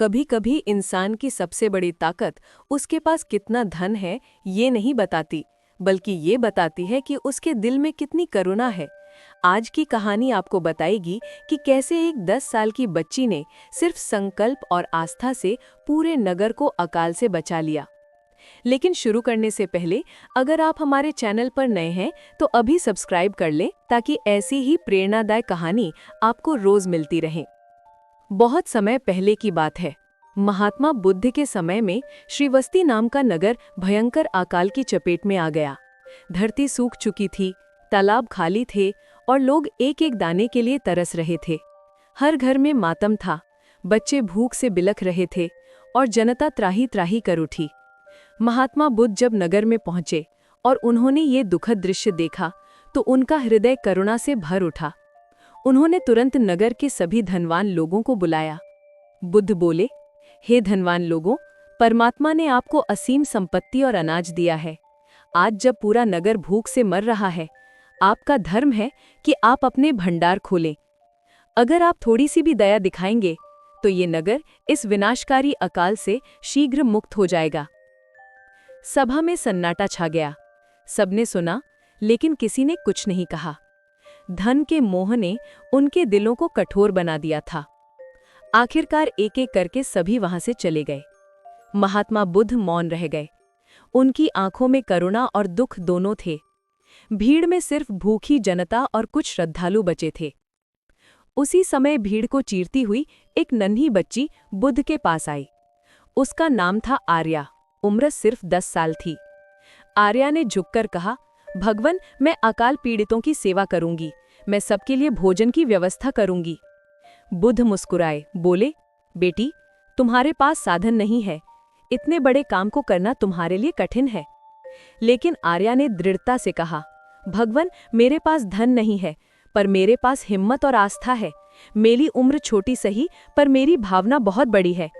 कभी कभी इंसान की सबसे बड़ी ताकत उसके पास कितना धन है ये नहीं बताती, बल्कि ये बताती है कि उसके दिल में कितनी करुणा है। आज की कहानी आपको बताएगी कि कैसे एक 10 साल की बच्ची ने सिर्फ संकल्प और आस्था से पूरे नगर को अकाल से बचा लिया। लेकिन शुरू करने से पहले अगर आप हमारे चैनल पर नए हैं तो अभी सब्सक्राइब कर लें ताकि ऐसी ही प्रेरणादायक कहानी आपको रोज मिलती रहे। बहुत समय पहले की बात है। महात्मा बुद्ध के समय में श्रीवस्ती नाम का नगर भयंकर अकाल की चपेट में आ गया। धरती सूख चुकी थी, तालाब खाली थे और लोग एक एक दाने के लिए तरस रहे थे। हर घर में मातम था, बच्चे भूख से बिलख रहे थे और जनता त्राही त्राही कर उठी। महात्मा बुद्ध जब नगर में पहुंचे और उन्होंने ये दुखद दृश्य देखा तो उनका हृदय करुणा से भर उठा। उन्होंने तुरंत नगर के सभी धनवान लोगों को बुलाया। बुद्ध बोले, हे धनवान लोगों, परमात्मा ने आपको असीम संपत्ति और अनाज दिया है। आज जब पूरा नगर भूख से मर रहा है, आपका धर्म है कि आप अपने भंडार खोलें। अगर आप थोड़ी सी भी दया दिखाएंगे तो ये नगर इस विनाशकारी अकाल से शीघ्र मुक्त हो जाएगा। सभा में सन्नाटा छा गया। सबने सुना, लेकिन किसी ने कुछ नहीं कहा। धन के मोह ने उनके दिलों को कठोर बना दिया था। आखिरकार एक एक करके सभी वहां से चले गए। महात्मा बुद्ध मौन रह गए। उनकी आंखों में करुणा और दुख दोनों थे। भीड़ में सिर्फ भूखी जनता और कुछ श्रद्धालु बचे थे। उसी समय भीड़ को चीरती हुई एक नन्ही बच्ची बुद्ध के पास आई। उसका नाम था आर्या। उम्र सिर्फ 10 साल थी। आर्या ने झुककर कहा, भगवन, मैं अकाल पीड़ितों की सेवा करूंगी। मैं सबके लिए भोजन की व्यवस्था करूंगी। बुद्ध मुस्कुराए, बोले, बेटी, तुम्हारे पास साधन नहीं है। इतने बड़े काम को करना तुम्हारे लिए कठिन है। लेकिन आर्या ने दृढ़ता से कहा, भगवन, मेरे पास धन नहीं है, पर मेरे पास हिम्मत और आस्था है। मेरी उम्र छोटी सही, पर मेरी भावना बहुत बड़ी है।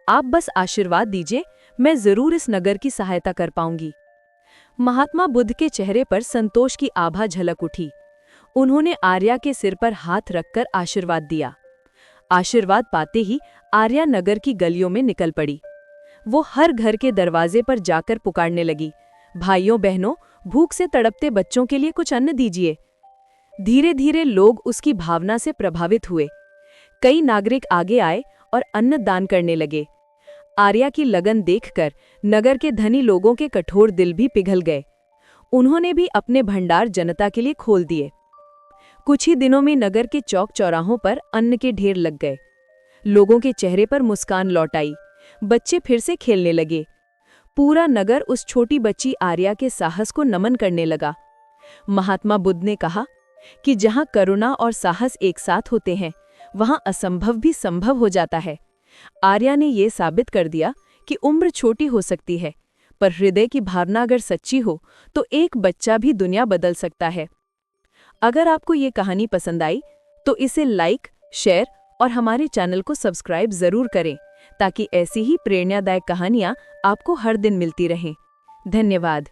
आप बस आशीर्वाद दीजिए, मैं जरूर इस नगर की सहायता कर पाऊंगी। महात्मा बुद्ध के चेहरे पर संतोष की आभा झलक उठी। उन्होंने आर्या के सिर पर हाथ रखकर आशीर्वाद दिया। आशीर्वाद पाते ही आर्या नगर की गलियों में निकल पड़ी। वो हर घर के दरवाजे पर जाकर पुकारने लगी, भाइयों बहनों, भूख से तड़पते बच्चों के लिए कुछ अन्न दीजिए। धीरे धीरे लोग उसकी भावना से प्रभावित हुए। कई नागरिक आगे आए और अन्न दान करने लगे। आर्या की लगन देखकर नगर के धनी लोगों के कठोर दिल भी पिघल गए। उन्होंने भी अपने भंडार जनता के लिए खोल दिए। कुछ ही दिनों में नगर के चौक चौराहों पर अन्न के ढेर लग गए। लोगों के चेहरे पर मुस्कान लौट आई। बच्चे फिर से खेलने लगे। पूरा नगर उस छोटी बच्ची आर्या के साहस को नमन करने लगा। महात्मा बुद्ध ने कहा कि जहां करुणा और साहस एक साथ होते हैं, वहां असंभव भी संभव हो जाता है। आर्या ने यह साबित कर दिया कि उम्र छोटी हो सकती है, पर हृदय की भावना अगर सच्ची हो तो एक बच्चा भी दुनिया बदल सकता है। अगर आपको ये कहानी पसंद आई तो इसे लाइक, शेयर और हमारे चैनल को सब्सक्राइब जरूर करें ताकि ऐसी ही प्रेरणादायक कहानियां आपको हर दिन मिलती रहें। धन्यवाद।